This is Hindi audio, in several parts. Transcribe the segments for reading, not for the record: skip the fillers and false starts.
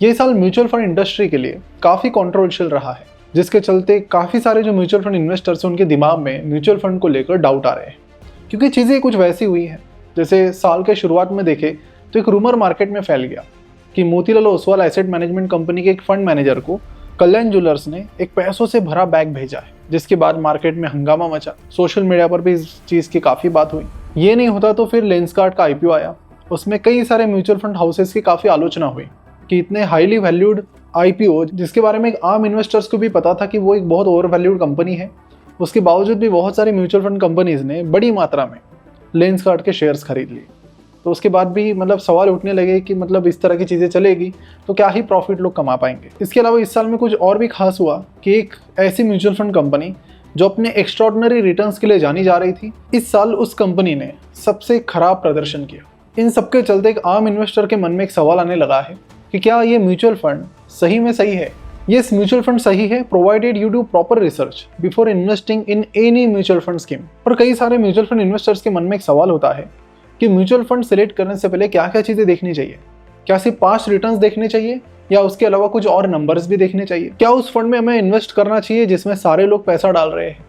ये साल म्यूचुअल फंड इंडस्ट्री के लिए काफ़ी कंट्रोवर्शियल रहा है, जिसके चलते काफ़ी सारे जो म्यूचुअल फंड इन्वेस्टर्स हैं उनके दिमाग में म्यूचुअल फंड को लेकर डाउट आ रहे हैं। क्योंकि चीज़ें कुछ वैसी हुई हैं, जैसे साल के शुरुआत में देखें तो एक रूमर मार्केट में फैल गया कि Motilal Oswal asset management company के एक फंड मैनेजर को कल्याण ज्वेलर्स ने एक पैसों से भरा बैग भेजा है, जिसके बाद मार्केट में हंगामा मचा। सोशल मीडिया पर भी इस चीज़ की काफ़ी बात हुई। ये नहीं होता तो फिर लेंसकार्ट का IPO आया, उसमें कई सारे म्यूचुअल फंड हाउसेस की काफ़ी आलोचना हुई कि इतने हाईली वैल्यूड IPO, जिसके बारे में एक आम इन्वेस्टर्स को भी पता था कि वो एक बहुत ओवर वैल्यूड कंपनी है, उसके बावजूद भी बहुत सारी म्यूचुअल फंड कंपनीज ने बड़ी मात्रा में लेंसकार्ट के शेयर्स खरीद लिए। तो उसके बाद भी सवाल उठने लगे कि इस तरह की चीज़ें चलेगी तो क्या ही प्रॉफिट लोग कमा पाएंगे। इसके अलावा इस साल में कुछ और भी खास हुआ कि एक ऐसी म्यूचुअल फंड कंपनी जो अपने एक्स्ट्रॉर्डिनरी रिटर्न्स के लिए जानी जा रही थी, इस साल उस कंपनी ने सबसे खराब प्रदर्शन किया। इन सबके चलते एक आम इन्वेस्टर के मन में एक सवाल आने लगा है कि क्या ये म्यूचुअल फंड सही में सही है। यस, म्यूचुअल फंड सही है provided you do proper research before investing in any mutual fund scheme. पर कई सारे म्यूचुअल फंड इन्वेस्टर्स के मन में एक सवाल होता है कि म्यूचुअल फंड सिलेक्ट करने से पहले क्या क्या चीज़ें देखनी चाहिए। क्या सिर्फ पास्ट रिटर्न्स देखने चाहिए या उसके अलावा कुछ और नंबर्स भी देखने चाहिए। क्या उस फंड में हमें इन्वेस्ट करना चाहिए जिसमें सारे लोग पैसा डाल रहे हैं,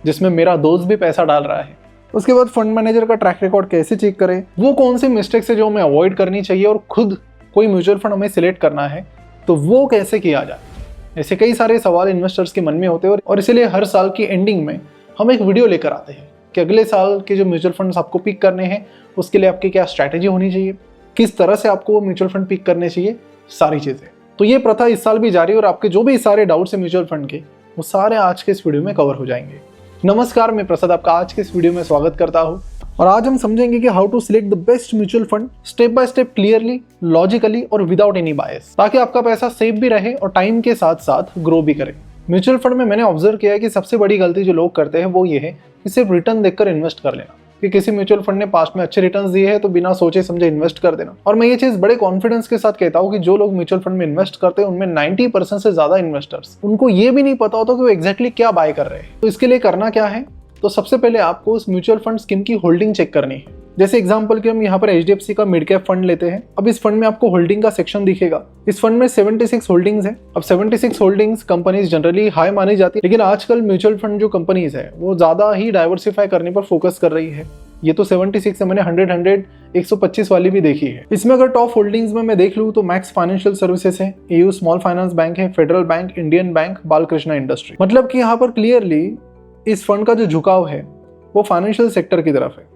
जिसमें मेरा दोस्त भी पैसा डाल रहा है। उसके बाद फंड मैनेजर का ट्रैक रिकॉर्ड कैसे चेक करें, वो कौन सी मिस्टेक्स है जो हमें अवॉइड करनी चाहिए, और खुद कोई म्यूचुअल फंड हमें सिलेक्ट करना है तो वो कैसे किया जाए। ऐसे कई सारे सवाल इन्वेस्टर्स के मन में होते हैं और इसीलिए हर साल की एंडिंग में हम एक वीडियो लेकर आते हैं कि अगले साल के जो म्यूचुअल फंड्स आपको पिक करने हैं उसके लिए आपकी क्या स्ट्रैटेजी होनी चाहिए, किस तरह से आपको वो म्यूचुअल फंड पिक करने चाहिए, सारी चीज़ें। तो ये प्रथा इस साल भी जारी है और आपके जो भी सारे डाउट्स हैं म्यूचुअल फंड के, वो सारे आज के इस वीडियो में कवर हो जाएंगे। नमस्कार, मैं प्रसाद आपका आज के इस वीडियो में स्वागत करता हूँ और आज हम समझेंगे कि how to select the best mutual fund step by step, clearly, logically और विदाउट एनी बायस, ताकि आपका पैसा सेफ भी रहे और टाइम के साथ साथ ग्रो भी करे। म्यूचुअल फंड में मैंने ऑब्जर्व किया है कि सबसे बड़ी गलती जो लोग करते हैं वो ये है कि सिर्फ रिटर्न देखकर इन्वेस्ट कर लेना, कि किसी म्यूचुअल फंड ने पास्ट में अच्छे रिटर्न्स दिए हैं तो बिना सोचे समझे इन्वेस्ट कर देना। और मैं ये चीज़ बड़े कॉन्फिडेंस के साथ कहता हूँ कि जो लोग म्यूचुअल फंड में इन्वेस्ट करते हैं उनमें 90% से ज़्यादा इन्वेस्टर्स, उनको ये भी नहीं पता होता कि वो एग्जैक्टली क्या बाय कर रहे हैं। तो इसके लिए करना क्या है, तो सबसे पहले आपको उस म्यूचुअल फंड स्कीम की होल्डिंग चेक करनी है। जैसे एग्जांपल के हम यहाँ पर HDFC का मिड कैप फंड लेते हैं। अब इस फंड में आपको होल्डिंग का सेक्शन दिखेगा। इस फंड में 76 होल्डिंग्स हैं। अब 76 होल्डिंग्स कंपनीज जनरली हाई मानी जाती है, लेकिन आजकल म्यूचुअल फंड जो कंपनीज है वो ज़्यादा ही डाइवर्सिफाई करने पर फोकस कर रही है। ये तो 76 है, मैंने 125 वाली भी देखी है। इसमें अगर टॉप होल्डिंग्स में मैं देख लूँ तो मैक्स फाइनेंशियल सर्विसेज है, AU स्मॉल फाइनेंस बैंक है, federal bank, Indian bank, Balkrishna industry. मतलब कि यहाँ पर क्लियरली इस फंड का जो झुकाव है वो फाइनेंशियल सेक्टर की तरफ है।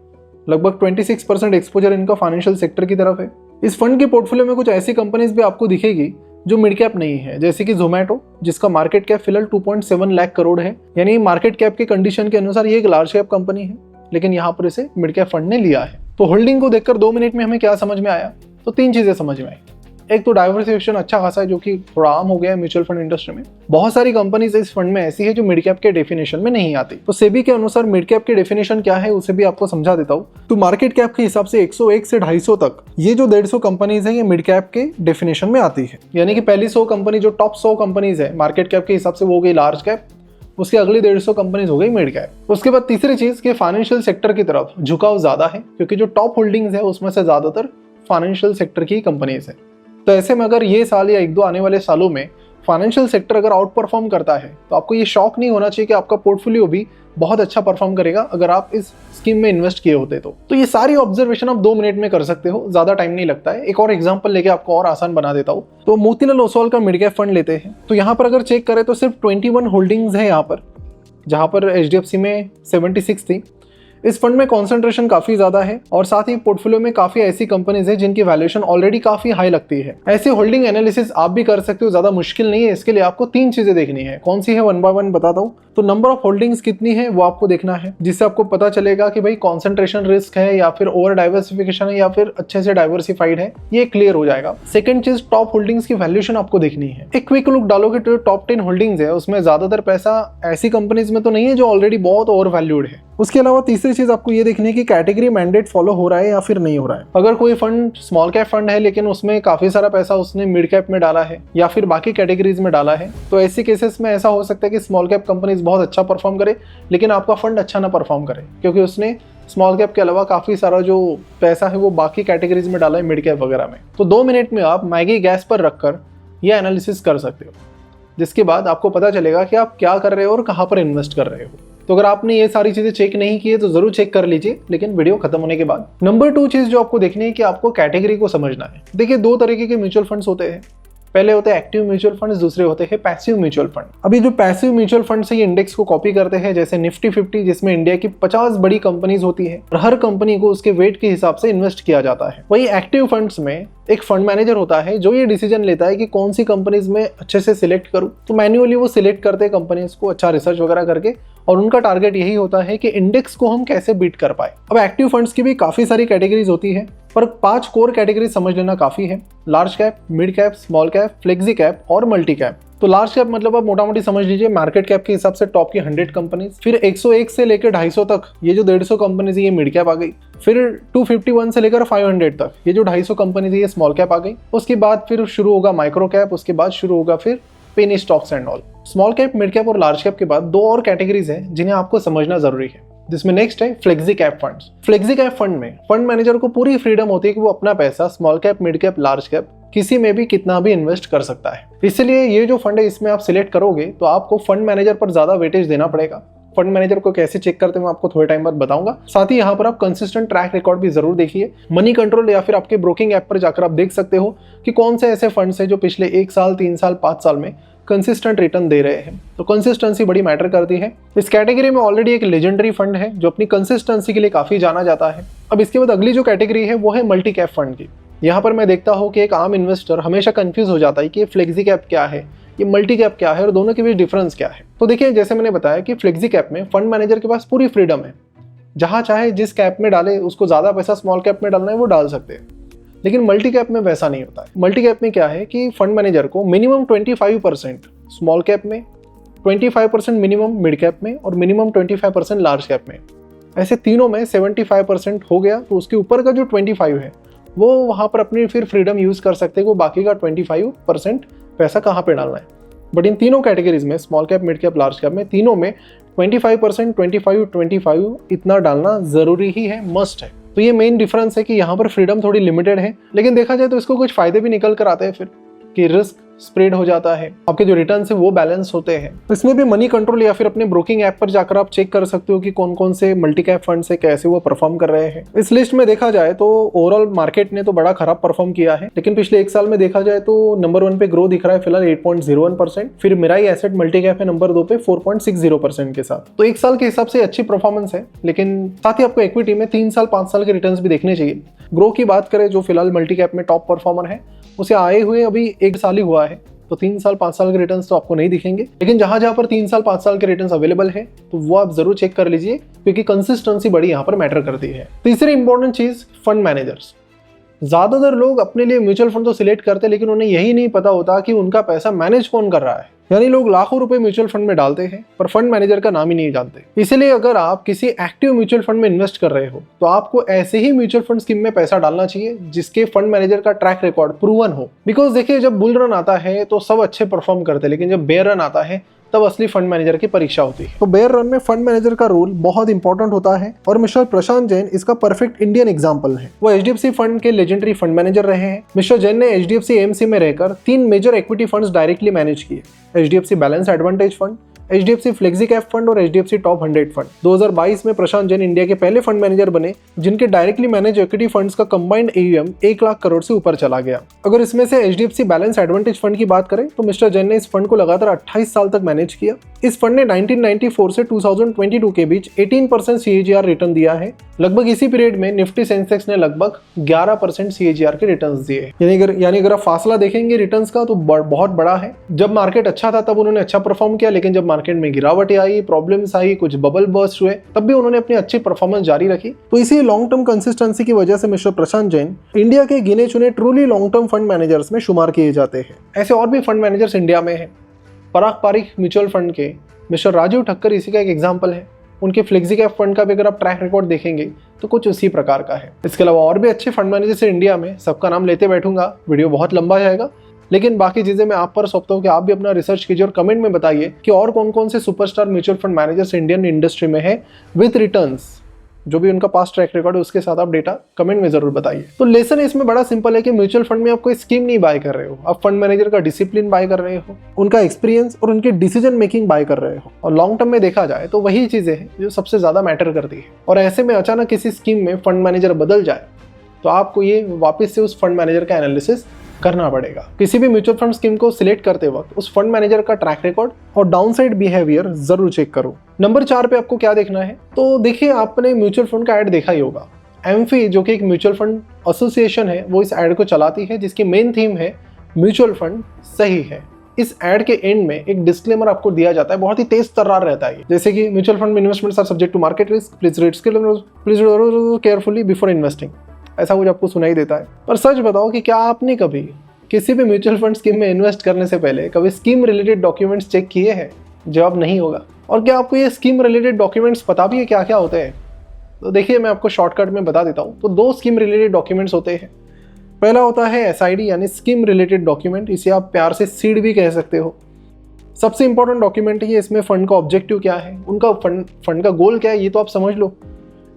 लगभग 26% एक्सपोजर इनका फाइनेंशियल सेक्टर की तरफ है। इस फंड के पोर्टफोलियो में कुछ ऐसी कंपनीज भी आपको दिखेगी जो मिड कैप नहीं है, जैसे कि जोमेटो, जिसका मार्केट कैप फिलहाल 2.7 लाख करोड़ है। यानी मार्केट कैप के कंडीशन के अनुसार ये एक लार्ज कैप कंपनी है, लेकिन यहाँ पर इसे मिड कैप फंड ने लिया है। तो होल्डिंग को देखकर 2 मिनट में हमें क्या समझ में आया, तो 3 चीजें समझ में आई। एक तो डाइवर्सिफिकेशन अच्छा खासा है, जो कि थोड़ा आम हो गया है म्यूचुअल फंड इंडस्ट्री में। बहुत सारी कंपनीज इस फंड में ऐसी है जो मिड कैप के डेफिनेशन में नहीं आती। तो सेबी के अनुसार मिड कैप की डेफिनेशन क्या है उसे भी आपको समझा देता हूँ। तो मार्केट कैप के हिसाब से 101 से 250 तक ये जो 150 कंपनीज है ये मिड कैप के डेफिनेशन में आती है। यानी कि पहली 100 कंपनी जो टॉप 100 कंपनीज है मार्केट कैप के हिसाब से वो हो गई लार्ज कैप, उसके अगली 150 कंपनीज हो गई मिड कैप। उसके बाद तीसरी चीज के फाइनेंशियल सेक्टर की तरफ झुकाव ज्यादा है, क्योंकि जो टॉप होल्डिंग्स है उसमें से ज्यादातर फाइनेंशियल सेक्टर की कंपनीज है। तो ऐसे में अगर ये साल या 1-2 आने वाले सालों में फाइनेंशियल सेक्टर अगर आउट परफॉर्म करता है तो आपको ये शॉक नहीं होना चाहिए कि आपका पोर्टफोलियो भी बहुत अच्छा परफॉर्म करेगा अगर आप इस स्कीम में इन्वेस्ट किए होते तो ये सारी ऑब्जर्वेशन आप 2 मिनट में कर सकते हो, ज्यादा टाइम नहीं लगता है। एक और एग्जांपल लेके आपको और आसान बना देता हूँ। तो मोतीलाल ओसवाल का मिड कैप फंड लेते हैं। तो यहाँ पर अगर चेक करें तो सिर्फ 21 होल्डिंग्स है यहाँ पर, जहाँ पर HDFC में 76 थी। इस फंड में कॉन्सेंट्रेशन काफी ज्यादा है और साथ ही पोर्टफोलियो में काफी ऐसी कंपनीज है जिनकी वैल्यूएशन ऑलरेडी काफी हाई लगती है। ऐसी होल्डिंग एनालिसिस आप भी कर सकते हो, ज्यादा मुश्किल नहीं है। इसके लिए आपको 3 चीजें देखनी है। कौन सी है 1 बाय 1 बताता हूँ। तो नंबर ऑफ होल्डिंग्स कितनी है वो आपको देखना है, जिससे आपको पता चलेगा कि भाई कॉन्सेंट्रेशन रिस्क है या फिर ओवर डाइवर्सिफिकेशन है या फिर अच्छे से डाइवर्सिफाइड है, ये क्लियर हो जाएगा। सेकंड चीज, टॉप होल्डिंग्स की वैल्यूएशन आपको देखनी है। एक क्विक लुक डालोगे तो टॉप 10 होल्डिंग्स है उसमें ज्यादातर पैसा ऐसी कंपनीज में तो नहीं है जो ऑलरेडी बहुत ओवर वैल्यूड है। उसके अलावा तीसरी चीज आपको ये देखनी है कि कैटेगरी मैंडेट फॉलो हो रहा है या फिर नहीं हो रहा है। अगर कोई फंड स्मॉल कैप फंड है लेकिन उसमें काफी सारा पैसा उसने मिड कैप में डाला है या फिर बाकी कैटेगरीज में डाला है, तो ऐसे केसेस में ऐसा हो सकता है कि स्मॉल कैप कंपनीज बहुत अच्छा परफॉर्म करे लेकिन आपका फंड अच्छा ना परफॉर्म करे, क्योंकि उसने स्मॉल कैप के अलावा काफ़ी सारा जो पैसा है वो बाकी कैटेगरीज में डाला है मिड कैप वगैरह में। तो 2 मिनट में आप मैगी गैस पर रखकर यह एनालिसिस कर सकते हो, जिसके बाद आपको पता चलेगा कि आप क्या कर रहे हो और कहाँ पर इन्वेस्ट कर रहे हो। तो अगर आपने ये सारी चीज़ें चेक नहीं की है तो ज़रूर चेक कर लीजिए, लेकिन वीडियो खत्म होने के बाद। नंबर 2 चीज़ जो आपको देखनी है कि आपको कैटेगरी को समझना है। देखिए 2 तरीके के म्यूचुअल फंड्स होते हैं, पहले होते हैं एक्टिव म्यूचुअल फंड्स, दूसरे होते हैं पैसिव म्यूचुअल फंड। अभी जो पैसिव म्यूचुअल फंड से ये इंडेक्स को कॉपी करते हैं, जैसे निफ्टी 50 जिसमें इंडिया की 50 बड़ी कंपनीज होती है और हर कंपनी को उसके वेट के हिसाब से इन्वेस्ट किया जाता है। वही एक्टिव फंड्स में एक फंड मैनेजर होता है जो ये डिसीजन लेता है कि कौन सी कंपनीज में अच्छे से सिलेक्ट करूं। तो मैन्युअली वो सिलेक्ट करते हैं कंपनीज को अच्छा रिसर्च वगैरह करके, और उनका टारगेट यही होता है कि इंडेक्स को हम कैसे बीट कर पाए। अब एक्टिव फंड्स की भी काफी सारी कैटेगरीज होती है, पर 5 कोर कैटेगरी समझ लेना काफी है। Large cap, mid cap, small cap, flexi cap और मल्टी कैप। तो लार्ज कैप मतलब आप मोटा मोटी समझ लीजिए मार्केट कैप के हिसाब से टॉप की 100 कंपनीज, फिर 101 से लेकर 250 तक ये जो 150 कंपनीज है ये मिड कैप आ गई, फिर 251 से लेकर 500 तक ये जो 250 कंपनीज है ये स्मॉल कैप आ गई। उसके बाद फिर शुरू होगा माइक्रो कैप, उसके बाद शुरू होगा फिर penny stocks and all. Small cap, mid cap और लार्ज कैप के बाद 2 और कैटेगरीज हैं जिन्हें आपको समझना जरूरी है, जिसमें नेक्स्ट है flexi cap funds. Flexi cap fund में फंड मैनेजर को पूरी फ्रीडम होती है कि वो अपना पैसा small cap, mid cap, large cap किसी में भी कितना भी इन्वेस्ट कर सकता है। इसलिए ये जो फंड है इसमें आप सिलेक्ट करोगे तो आपको फंड मैनेजर पर ज्यादा वेटेज देना पड़ेगा। फंड मैनेजर को कैसे चेक करते हैं मैं आपको थोड़े टाइम बाद बताऊंगा। साथ ही यहाँ पर आप कंसिस्टेंट ट्रैक रिकॉर्ड भी जरूर देखिए। मनी कंट्रोल या फिर आपके ब्रोकिंग ऐप पर जाकर आप देख सकते हो कि कौन से ऐसे फंड्स हैं जो पिछले 1 साल, 3 साल, 5 साल में कंसिस्टेंट रिटर्न दे रहे हैं। तो कंसिस्टेंसी बड़ी मैटर करती है। इस कैटेगरी में ऑलरेडी एक लेजेंडरी फंड है जो अपनी कंसिस्टेंसी के लिए काफी जाना जाता है। अब इसके बाद अगली जो कैटेगरी है वो है मल्टी कैप फंड की। यहाँ पर मैं देखता हूँ कि एक आम इन्वेस्टर हमेशा कंफ्यूज हो जाता है कि ये फ्लेक्सी कैप क्या है, ये मल्टी कैप क्या है और दोनों के बीच डिफरेंस क्या है। तो देखिए जैसे मैंने बताया कि फ्लेक्सी कैप में फंड मैनेजर के पास पूरी फ्रीडम है, जहाँ चाहे जिस कैप में डाले, उसको ज्यादा पैसा स्मॉल कैप में डालना है वो डाल सकते हैं। लेकिन मल्टी कैप में वैसा नहीं होता है। मल्टी कैप में क्या है कि फंड मैनेजर को मिनिमम 25% स्मॉल कैप में, 25% मिनिमम मिड कैप में और मिनिमम 25% लार्ज कैप में, ऐसे तीनों में 75% हो गया तो उसके ऊपर का जो 25 है वो वहाँ पर अपनी फिर फ्रीडम यूज कर सकते हैं वो बाकी का 25% पैसा कहाँ पे डालना है। बट इन तीनों कैटेगरीज में small cap, mid cap, large cap में तीनों में 25%, 25 इतना डालना जरूरी ही है, मस्ट है। तो ये मेन डिफरेंस है कि यहाँ पर फ्रीडम थोड़ी लिमिटेड है, लेकिन देखा जाए तो इसको कुछ फायदे भी निकल कर आते हैं फिर कि रिस्क स्प्रेड हो जाता है, आपके जो रिटर्न है वो बैलेंस होते हैं। इसमें भी मनी कंट्रोल या फिर अपने ब्रोकिंग ऐप पर जाकर आप चेक कर सकते हो कि कौन कौन से मल्टी कैप फंड से कैसे वो परफॉर्म कर रहे हैं। इस लिस्ट में देखा जाए तो ओवरऑल मार्केट ने तो बड़ा खराब परफॉर्म किया है, लेकिन पिछले 1 साल में देखा जाए तो नंबर 1 पे ग्रो दिख रहा है फिलहाल 8.01%, फिर मिराई एसेट मल्टी कैप है नंबर 2 पे 4.60% के साथ। तो 1 साल के हिसाब से अच्छी परफॉर्मेंस है, लेकिन साथ ही आपको इक्विटी में 3 साल 5 साल के रिटर्न भी देखने चाहिए। ग्रो की बात करें जो फिलहाल मल्टी कैप में टॉप परफॉर्मर है, उसे आए हुए अभी 1 साल ही हुआ है, तो 3 साल 5 साल के रिटर्न्स तो आपको नहीं दिखेंगे। लेकिन जहां जहां पर 3 साल 5 साल के रिटर्न्स अवेलेबल है तो वो आप जरूर चेक कर लीजिए, क्योंकि कंसिस्टेंसी बड़ी यहाँ पर मैटर करती है। तीसरी इंपॉर्टेंट चीज, फंड मैनेजर्स। ज्यादातर लोग अपने लिए म्यूचुअल फंड तो सिलेक्ट करते हैं, लेकिन उन्हें यही नहीं पता होता कि उनका पैसा मैनेज कौन कर रहा है। यानी लोग लाखों रुपए म्यूचुअल फंड में डालते हैं पर फंड मैनेजर का नाम ही नहीं जानते। इसलिए अगर आप किसी एक्टिव म्यूचुअल फंड में इन्वेस्ट कर रहे हो तो आपको ऐसे ही म्यूचुअल फंड स्कीम में पैसा डालना चाहिए जिसके फंड मैनेजर का ट्रैक रिकॉर्ड प्रूवन हो। बिकॉज देखिए जब बुल रन आता है तो सब अच्छे परफॉर्म करते हैं, लेकिन जब बेयर रन आता है तब असली फंड मैनेजर की परीक्षा होती है। तो बेयर रन में फंड मैनेजर का रोल बहुत इंपॉर्टेंट होता है और मिस्टर प्रशांत जैन इसका परफेक्ट इंडियन एग्जांपल है। वो एचडीएफसी फंड के लेजेंडरी फंड मैनेजर रहे हैं। मिस्टर जैन ने एचडीएफसी एएमसी में रहकर 3 major equity funds directly manage किए, HDFC balance advantage fund, HDFC flexi cap fund और एचडीएफसी टॉप 100 फंड। 2022 में प्रशांत जैन इंडिया के पहले फंड मैनेजर बने जिनके डायरेक्टली मैनेज इक्विटी फंड्स का कंबाइंड AUM 1 लाख करोड़ से ऊपर चला गया। अगर इसमें से एचडीएफसी बैलेंस एडवांटेज फंड की बात करें तो मिस्टर जैन ने इस फंड को लगातार 28 साल तक मैनेज किया। इस फंड ने 1994 से 2022 के बीच 18% CAGR रिटर्न दिया है। लगभग इसी पीरियड में निफ्टी सेंसेक्स ने लगभग 11% CAGR के रिटर्न्स दिए। यानी अगर आप फासला देखेंगे रिटर्न्स का तो बहुत बड़ा है। जब मार्केट अच्छा था तब उन्होंने अच्छा परफॉर्म किया, लेकिन जब मार्केट में गिरावट आई, प्रॉब्लम्स आई, कुछ बबल बर्स्ट हुए, तब भी उन्होंने अपनी अच्छी परफॉर्मेंस जारी रखी। तो इसी लॉन्ग टर्म कंसिस्टेंसी की वजह से मिस्टर प्रशांत जैन इंडिया के गिने चुने truly long term fund managers में शुमार किए जाते हैं। ऐसे और भी फंड मैनेजर्स इंडिया में हैं। पराग पारिख म्यूचुअल फंड के मिस्टर राजीव ठक्कर इसी का एक एग्जाम्पल है। उनके फ्लेक्सी कैप फंड का भी अगर आप ट्रैक रिकॉर्ड देखेंगे तो कुछ उसी प्रकार का है। इसके अलावा और भी अच्छे फंड मैनेजर्स हैं इंडिया में, सबका नाम लेते बैठूंगा, वीडियो बहुत लंबा जाएगा। लेकिन बाकी चीजें मैं आप पर सौंपता हूँ कि आप भी अपना रिसर्च कीजिए और कमेंट में बताइए कि और कौन कौन से superstar mutual fund managers Indian industry में है विथ रिटर्न्स जो भी उनका पास्ट ट्रैक रिकॉर्ड है उसके साथ आप डेटा कमेंट में जरूर बताइए। तो लेसन इसमें बड़ा सिंपल है कि म्यूचुअल फंड में आप कोई स्कीम नहीं बाय कर रहे हो, आप फंड मैनेजर का डिसिप्लिन बाय कर रहे हो, उनका एक्सपीरियंस और उनकी डिसीजन मेकिंग बाय कर रहे हो। और लॉन्ग टर्म में देखा जाए तो वही चीजें हैं जो सबसे ज्यादा मैटर करती है। और ऐसे में अचानक किसी स्कीम में फंड मैनेजर बदल जाए तो आपको ये वापस से उस फंड मैनेजर का एनालिसिस करना पड़ेगा। किसी भी म्यूचुअल फंड स्कीम को सिलेक्ट करते वक्त उस फंड मैनेजर का ट्रैक रिकॉर्ड और डाउनसाइड बिहेवियर जरूर चेक करो। नंबर 4 पे आपको क्या देखना है, तो देखिए आपने म्यूचुअल फंड का ऐड देखा ही होगा। एमफी जो कि एक म्यूचुअल फंड एसोसिएशन है वो इस ऐड को चलाती है, जिसकी मेन थीम है म्यूचुअल फंड सही है। इस ऐड के एंड में एक डिस्क्लेमर आपको दिया जाता है, बहुत ही तेज तर्रार रहता है, जैसे कि mutual fund investments are subject to market risk, please carefully before investing, ऐसा कुछ आपको सुनाई देता है। पर सच बताओ कि क्या आपने कभी किसी भी म्यूचुअल फंड स्कीम में इन्वेस्ट करने से पहले कभी स्कीम रिलेटेड डॉक्यूमेंट्स चेक किए हैं? जवाब नहीं होगा। और क्या आपको ये स्कीम रिलेटेड डॉक्यूमेंट्स पता भी है क्या क्या होते हैं? तो देखिए मैं आपको शॉर्टकट में बता देता हूँ। तो 2 स्कीम रिलेटेड डॉक्यूमेंट्स होते हैं। पहला होता है एसआईडी यानी स्कीम रिलेटेड डॉक्यूमेंट, इसे आप प्यार से सीड भी कह सकते हो। सबसे इंपॉर्टेंट डॉक्यूमेंट है इसमें फंड का ऑब्जेक्टिव क्या है, उनका फंड का गोल क्या है ये तो आप समझ लो,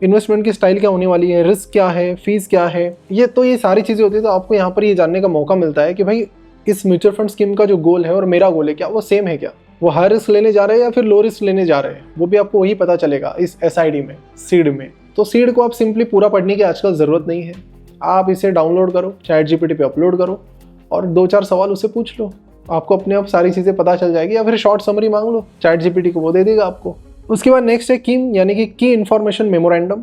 इन्वेस्टमेंट की स्टाइल क्या होने वाली है, रिस्क क्या है, फीस क्या है, ये सारी चीज़ें होती है। तो आपको यहाँ पर ये जानने का मौका मिलता है कि भाई इस म्यूचुअल फंड स्कीम का जो गोल है और मेरा गोल है क्या वो सेम है क्या, वो हाई रिस्क लेने जा रहे हैं या फिर लो रिस्क लेने जा रहे हैं, वो भी आपको वही पता चलेगा इस एसआईडी में, सीड में। तो सीड को आप सिंपली पूरा पढ़ने की आजकल ज़रूरत नहीं है, आप इसे डाउनलोड करो, चैट जीपीटी पे अपलोड करो और 2-4 सवाल उससे पूछ लो, आपको अपने आप सारी चीज़ें पता चल जाएगी। या फिर शॉर्ट समरी मांग लो चैट जीपीटी को, वो दे देगा आपको। उसके बाद नेक्स्ट है कीम यानी कि की इन्फॉर्मेशन मेमोरेंडम।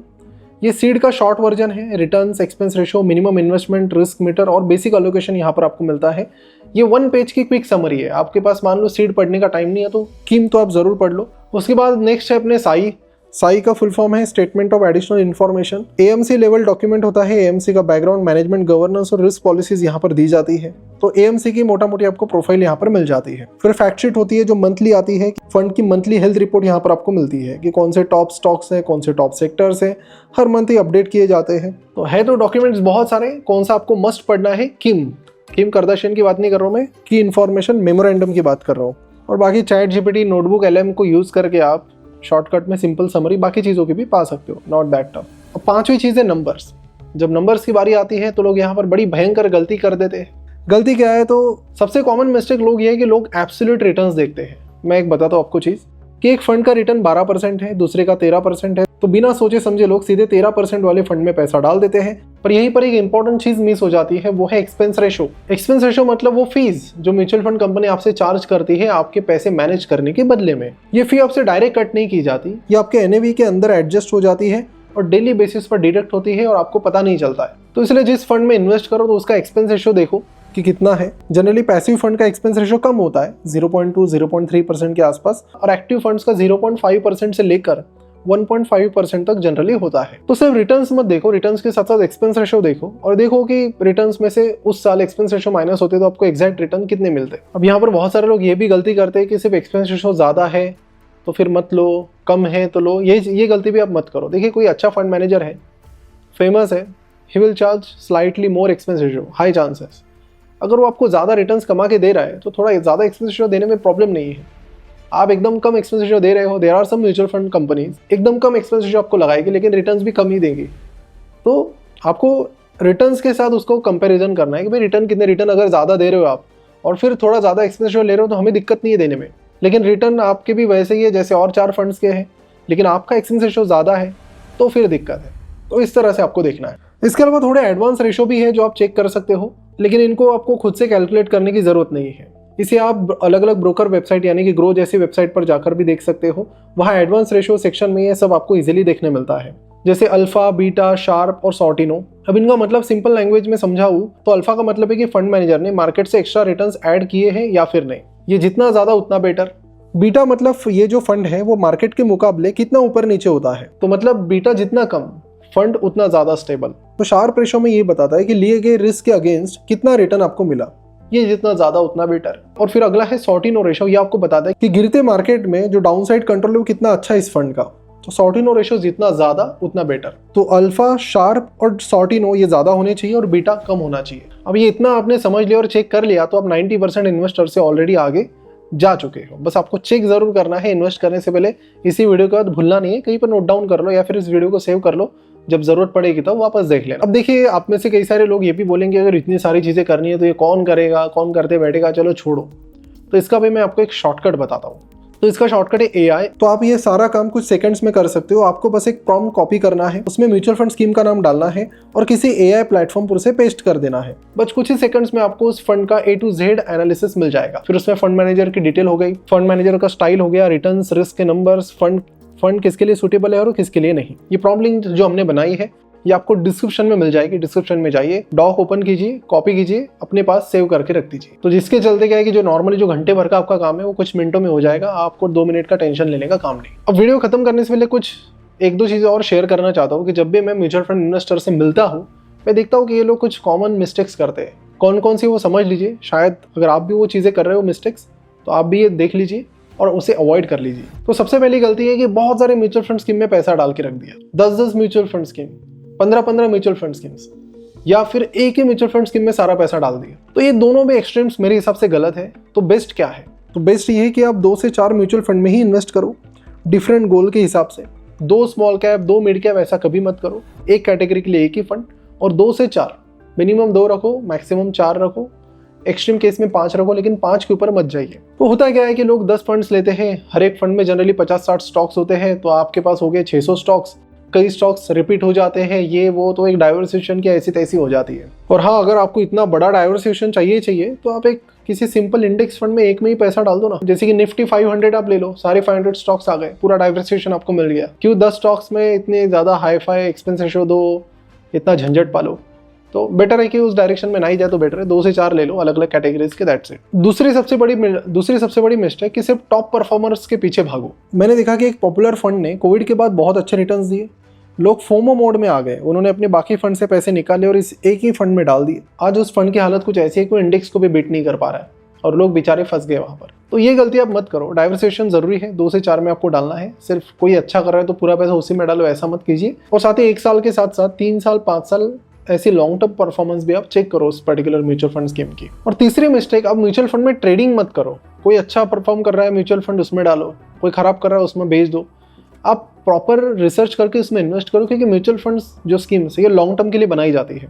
ये सीड का शॉर्ट वर्जन है। Returns, expense ratio, minimum investment, risk meter और बेसिक एलोकेशन यहाँ पर आपको मिलता है। ये 1 पेज की क्विक समरी है। आपके पास मान लो सीड पढ़ने का टाइम नहीं है तो कीम तो आप जरूर पढ़ लो। उसके बाद नेक्स्ट है अपने साई का फुल फॉर्म है statement of additional information. AMC level document होता है। एएमसी का बैकग्राउंड, मैनेजमेंट, गवर्नेंस और रिस्क पॉलिसीज यहाँ पर दी जाती है। तो एएमसी की मोटा मोटी आपको प्रोफाइल यहाँ पर मिल जाती है। फिर फैक्ट शीट होती है जो मंथली आती है। फंड की मंथली हेल्थ रिपोर्ट यहाँ पर आपको मिलती है कि कौन से टॉप स्टॉक्स हैं, कौन से टॉप सेक्टर्स हैं, हर मंथ ही अपडेट किए जाते हैं। तो है तो डॉक्यूमेंट्स बहुत सारे, कौन सा आपको मस्ट पढ़ना है? किम करदाशियन की बात नहीं कर रहा हूँ मैं, की इन्फॉर्मेशन मेमोरेंडम की बात कर रहा हूँ। और बाकी चैट जीपीटी, नोटबुक, एलएम को यूज करके आप शॉर्टकट में सिंपल समरी बाकी चीज़ों की भी पा सकते हो, नॉट दैट टफ। और 5वीं चीज़ है नंबर्स। जब नंबर्स की बारी आती है तो लोग यहाँ पर बड़ी भयंकर गलती कर देते हैं। गलती क्या है? तो सबसे कॉमन मिस्टेक लोग ये है कि लोग एब्सोल्यूट रिटर्न्स देखते हैं। मैं एक बताता हूँ आपको चीज़ कि एक फंड का रिटर्न 12% है, दूसरे का 13% है, तो बिना सोचे समझे लोग सीधे 13% वाले फंड में पैसा डाल देते हैं। पर यहीं पर एक इंपॉर्टेंट चीज मिस हो जाती है, वो है एक्सपेंस रेशो। एक्सपेंस रेशो मतलब वो फीस जो म्यूचुअल फंड कंपनी आपसे चार्ज करती है आपके पैसे मैनेज करने के बदले में। ये फी आपसे डायरेक्ट कट नहीं की जाती, ये आपके एनएवी के अंदर एडजस्ट हो जाती है और डेली बेसिस पर डिडक्ट होती है और आपको पता नहीं चलता है। तो इसलिए जिस फंड में इन्वेस्ट करो तो उसका एक्सपेंस रेशो देखो कि कितना है। जनरली पैसिव फंड का एक्सपेंस रेशो कम होता है, 0.2-0.3% के आसपास, और एक्टिव फंड्स का 0.5% से लेकर 1.5% तक जनरली होता है। तो सिर्फ रिटर्न्स मत देखो, रिटर्न्स के साथ साथ एक्सपेंस रेशो देखो और देखो कि रिटर्न्स में से उस साल एक्सपेंस रेशो माइनस होते तो आपको एग्जैक्ट रिटर्न कितने मिलते। अब यहाँ पर बहुत सारे लोग ये भी गलती करते हैं कि सिर्फ एक्सपेंस रेशो ज्यादा है तो फिर मत लो, कम है तो लो। ये गलती भी आप मत करो। देखिए कोई अच्छा फंड मैनेजर है, फेमस है, he will charge slightly more expense ratio, high chances. अगर वो आपको ज़्यादा रिटर्न्स कमा के दे रहा है तो थोड़ा ज़्यादा एक्सपेंस रेशो देने में प्रॉब्लम नहीं है। आप एकदम कम एक्सपेंस रेशो दे रहे हो, there are some mutual fund companies एकदम कम एक्सपेंस रेशो आपको लगाएगी लेकिन रिटर्न्स भी कम ही देंगी। तो आपको रिटर्न्स के साथ उसको कंपैरिजन करना है कि भाई रिटर्न कितने, रिटर्न अगर ज़्यादा दे रहे हो आप और फिर थोड़ा ज़्यादा एक्सपेंस रेशो ले रहे हो तो हमें दिक्कत नहीं है देने में, लेकिन रिटर्न आपके भी वैसे ही है जैसे और 4 फंड्स के हैं लेकिन आपका एक्सपेंस रेशो ज़्यादा है तो फिर दिक्कत है। तो इस तरह से आपको देखना है। इसके अलावा थोड़े एडवांस रेशो भी है जो आप चेक कर सकते हो, लेकिन इनको आपको खुद से कैलकुलेट करने की ज़रूरत नहीं है। इसे आप अलग अलग ब्रोकर वेबसाइट यानी कि ग्रो जैसी वेबसाइट पर जाकर भी देख सकते हो। वहाँ एडवांस रेशो सेक्शन में ये सब आपको इजीली देखने मिलता है, जैसे अल्फा, बीटा, शार्प और सॉर्टिनो। अब इनका मतलब सिंपल लैंग्वेज में समझाऊं तो अल्फा का मतलब है कि फंड मैनेजर ने मार्केट से एक्स्ट्रा रिटर्न्स ऐड किए हैं या फिर नहीं, ये जितना ज़्यादा उतना बेटर। बीटा मतलब ये जो फंड है वो मार्केट के मुकाबले कितना ऊपर नीचे होता है, तो मतलब बीटा जितना कम फंड उतना ज़्यादा स्टेबल। तो शार्प रेशो में ये बताता है कि लिए गए रिस्क के अगेंस्ट कितना रिटर्न आपको मिला, ये जितना ज्यादा उतना बेटर। और फिर अगला है सॉर्टिनो रेशो, ये आपको बताता है कि गिरते मार्केट में जो डाउनसाइड कंट्रोल है वो कितना अच्छा है इस फंड का। तो सॉर्टिनो रेशो जितना ज्यादा उतना बेटर। तो अल्फा, शार्प और सॉर्टिनो ये ज्यादा होने चाहिए और बीटा कम होना चाहिए। अब ये इतना आपने समझ लिया और चेक कर लिया तो आप 90% इन्वेस्टर से ऑलरेडी आगे जा चुके हो। बस आपको चेक जरूर करना है इन्वेस्ट करने से पहले। इसी वीडियो के बाद भूलना नहीं है, कहीं पर नोट डाउन कर लो या फिर इस वीडियो को सेव कर लो, जब जरूरत पड़ेगी तो वापस देख लेना। अब देखिए, आप में से कई सारे लोग ये भी बोलेंगे अगर इतनी सारी चीजें करनी है तो ये कौन करेगा, कौन करते बैठेगा, चलो छोड़ो। तो इसका भी मैं आपको एक शॉर्टकट बताता हूँ। तो इसका शॉर्टकट है AI। तो आप ये सारा काम कुछ सेकंड्स में कर सकते हो। आपको बस एक प्रॉम्प्ट कॉपी करना है, उसमें म्यूचुअल फंड स्कीम का नाम डालना है और किसी AI प्लेटफॉर्म पर उसे पेस्ट कर देना है। बस कुछ ही सेकंड्स में आपको उस फंड का A to Z एनालिसिस मिल जाएगा। फिर उसमें फंड मैनेजर की डिटेल हो गई, फंड मैनेजर का स्टाइल हो गया, रिटर्न्स, रिस्क के नंबर्स, फंड किसके लिए सूटेबल है और किसके लिए नहीं। ये प्रॉम्प्ट लिंक जो हमने बनाई है ये आपको डिस्क्रिप्शन में मिल जाएगी। डिस्क्रिप्शन में जाइए, डॉक ओपन कीजिए, कॉपी कीजिए, अपने पास सेव करके रख दीजिए। तो जिसके चलते क्या है कि जो नॉर्मली जो घंटे भर का आपका काम है वो कुछ मिनटों में हो जाएगा। आपको 2 मिनट का टेंशन लेने का काम नहीं। अब वीडियो खत्म करने से पहले कुछ 1-2 चीजें और शेयर करना चाहता हूँ कि जब भी मैं म्यूचुअल फंड इन्वेस्टर से मिलता हूँ मैं देखता हूँ कि ये लोग कुछ कॉमन मिस्टेक्स करते हैं। कौन कौन सी वो समझ लीजिए। शायद अगर आप भी वो चीज़ें कर रहे हो मिस्टेक्स, तो आप भी ये देख लीजिए और उसे अवॉइड कर लीजिए। तो सबसे पहली गलती है कि बहुत सारे म्यूचुअल फंड स्कीम में पैसा डाल के रख दिया। 10-10 mutual fund scheme, 15-15 mutual fund schemes, या फिर एक ही म्यूचुअल फंड स्कीम में सारा पैसा डाल दिया। तो ये दोनों भी एक्सट्रीम्स मेरे हिसाब से गलत है। तो बेस्ट क्या है? तो बेस्ट ये है कि आप 2 से 4 म्यूचुअल फंड में ही इन्वेस्ट करो, डिफरेंट गोल के हिसाब से। 2 स्मॉल कैप, 2 मिड कैप, ऐसा कभी मत करो। एक कैटेगरी के लिए एक ही फंड, और 2 से 4, मिनिमम 2 रखो, मैक्सिमम 4 रखो, एक्सट्रीम केस में 5 रखो, लेकिन 5 के ऊपर मत जाइए। तो होता क्या है कि लोग 10 फंड्स लेते हैं, हर एक फंड में जनरली 50-60 स्टॉक्स होते हैं, तो आपके पास हो गए 600 स्टॉक्स। कई स्टॉक्स रिपीट हो जाते हैं, ये वो, तो एक डाइवर्सिफिकेशन की ऐसी तैसी हो जाती है। और हाँ, अगर आपको इतना बड़ा डाइवर्सिफिकेशन चाहिए तो आप एक किसी सिंपल इंडेक्स फंड में एक में ही पैसा डाल दो ना। जैसे कि निफ्टी 500 आप ले लो, सारे 500 स्टॉक्स आ गए, पूरा डाइवर्सिफिकेशन आपको मिल गया। क्यों 10 स्टॉक्स में इतने ज्यादा हाई फाई एक्सपेंस रेशियो दो, इतना झंझट पालो? तो बेटर है कि उस डायरेक्शन में ना ही जाए तो बेटर है। 2 से 4 ले लो अलग अलग कैटेगरीज के, दैट्स इट। दूसरी सबसे बड़ी मिस्टेक कि सिर्फ टॉप परफॉर्मर्स के पीछे भागो। मैंने देखा कि एक पॉपुलर फंड ने कोविड के बाद बहुत अच्छे रिटर्न्स दिए। लोग फोमो मोड में आ गए, उन्होंने अपने बाकी फंड से पैसे निकाले और इस एक ही फंड में डाल दिए। आज उस फंड की हालत कुछ ऐसी है कि वो इंडेक्स को भी बीट नहीं कर पा रहा है और लोग बेचारे फंस गए वहां पर। तो ये गलती आप मत करो। डाइवर्सिफिकेशन जरूरी है, 2 से 4 में आपको डालना है। सिर्फ कोई अच्छा कर रहा है तो पूरा पैसा उसी में डालो, ऐसा मत कीजिए। और साथ ही 1 साल के साथ साथ 3 साल 5 साल ऐसी लॉन्ग टर्म परफॉर्मेंस भी आप चेक करो उस पर्टिकुलर म्यूचुअल फंड स्कीम की। और तीसरी मिस्टेक, आप म्यूचुअल फंड में ट्रेडिंग मत करो। कोई अच्छा परफॉर्म कर रहा है म्यूचुअल फंड, उसमें डालो, कोई खराब कर रहा है उसमें बेच दो। आप प्रॉपर रिसर्च करके उसमें इन्वेस्ट करो, क्योंकि म्यूचुअल फंड्स जो स्कीम्स है ये लॉन्ग टर्म के लिए बनाई जाती है।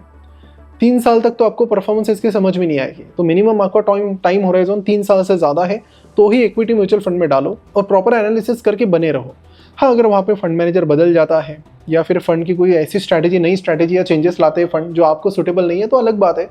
3 साल तक तो आपको परफॉर्मेंस इसकी समझ में नहीं आएगी। तो मिनिमम आपका टाइम होराइजन 3 साल से ज़्यादा है तो ही इक्विटी म्यूचुअल फंड में डालो और प्रॉपर एनालिसिस करके बने रहो। हाँ, अगर वहाँ पे फंड मैनेजर बदल जाता है या फिर फंड की कोई ऐसी नई स्ट्रैटेजी या चेंजेस लाते हैं फंड जो आपको सूटेबल नहीं है, तो अलग बात है।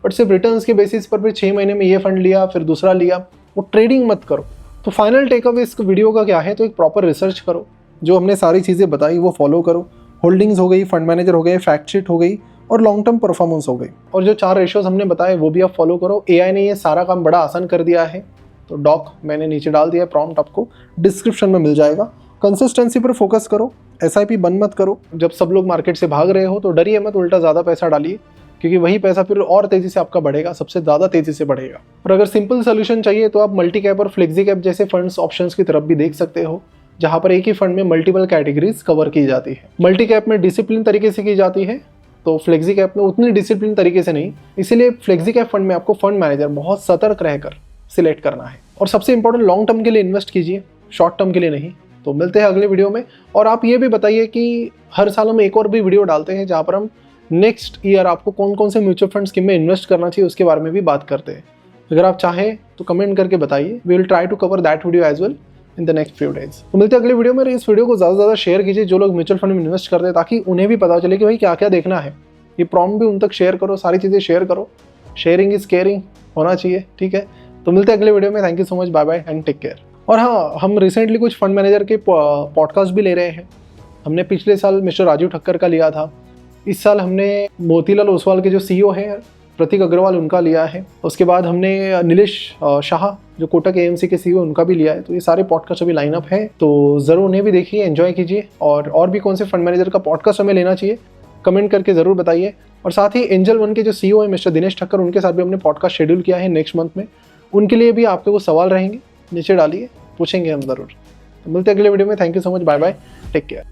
बट सिर्फ रिटर्न्स के बेसिस पर फिर 6 महीने में ये फंड लिया फिर दूसरा लिया, वो ट्रेडिंग मत करो। तो फाइनल टेक अवे इस वीडियो का क्या है? तो एक प्रॉपर रिसर्च करो, जो हमने सारी चीज़ें बताई वो फॉलो करो। होल्डिंग्स हो गई, फंड मैनेजर हो गए, फैक्ट शीट हो गई और लॉन्ग टर्म परफॉर्मेंस हो गई। और जो 4 रेशियोज हमने बताए वो भी आप फॉलो करो। AI ने ये सारा काम बड़ा आसान कर दिया है। तो डॉक मैंने नीचे डाल दिया है, प्रॉम्प्ट आपको डिस्क्रिप्शन में मिल जाएगा। कंसिस्टेंसी पर फोकस करो, SIP बंद मत करो। जब सब लोग मार्केट से भाग रहे हो तो डरिए मत, उल्टा ज़्यादा पैसा डालिए, क्योंकि वही पैसा फिर और तेज़ी से आपका बढ़ेगा, सबसे ज़्यादा तेज़ी से बढ़ेगा। और अगर सिंपल सोल्यूशन चाहिए तो आप मल्टी कैप और फ्लेक्सी कैप जैसे फंड्स ऑप्शंस की तरफ भी देख सकते हो, जहाँ पर एक ही फंड में मल्टीपल कैटेगरीज कवर की जाती है। मल्टी कैप में डिसिप्लिन तरीके से की जाती है, तो फ्लेक्सी कैप में उतनी डिसिप्लिन तरीके से नहीं। इसीलिए फ्लेक्सी कैप फंड में आपको फंड मैनेजर बहुत सतर्क रहकर सिलेक्ट करना है। और सबसे इंपॉर्टेंट, लॉन्ग टर्म के लिए इन्वेस्ट कीजिए, शॉर्ट टर्म के लिए नहीं। तो मिलते हैं अगले वीडियो में। और आप ये भी बताइए कि हर साल हम एक और भी वीडियो डालते हैं जहाँ पर हम नेक्स्ट ईयर आपको कौन कौन से म्यूचुअल फंड स्कीम में इन्वेस्ट करना चाहिए उसके बारे में भी बात करते हैं। अगर आप चाहें तो कमेंट करके बताइए, we will try to cover that video as well in the next few days. तो मिलते हैं अगले वीडियो में। इस वीडियो को ज़्यादा से ज़्यादा शेयर कीजिए जो लोग म्यूचुअल फंड में इन्वेस्ट करते हैं, ताकि उन्हें भी पता चले कि भाई क्या क्या देखना है। ये प्रॉम्प्ट भी उन तक शेयर करो, सारी चीज़ें शेयर करो। शेयरिंग इज केयरिंग होना चाहिए, ठीक है। तो मिलते हैं अगले वीडियो में। Thank you so much, bye bye and take care. और हाँ, हम रिसेंटली कुछ फंड मैनेजर के पॉडकास्ट भी ले रहे हैं। हमने पिछले साल मिस्टर राजीव ठक्कर का लिया था, इस साल हमने मोतीलाल ओसवाल के जो CEO हैं प्रतीक अग्रवाल उनका लिया है। उसके बाद हमने नीलेश शाह जो कोटक AMC के CEO उनका भी लिया है। तो ये सारे पॉडकास्ट अभी लाइनअप है, तो ज़रूर उन्हें भी देखिए, एंजॉय कीजिए। और भी कौन से फंड मैनेजर का पॉडकास्ट हमें लेना चाहिए कमेंट करके ज़रूर बताइए। और साथ ही एंजल वन के जो CEO है मिस्टर दिनेश ठक्कर, उनके साथ भी हमने पॉडकास्ट शेड्यूल किया है नेक्स्ट मंथ में। उनके लिए भी आपके वो सवाल रहेंगे, नीचे डालिए, पूछेंगे हम ज़रूर। तो मिलते हैं अगले वीडियो में। Thank you so much, bye bye, take care.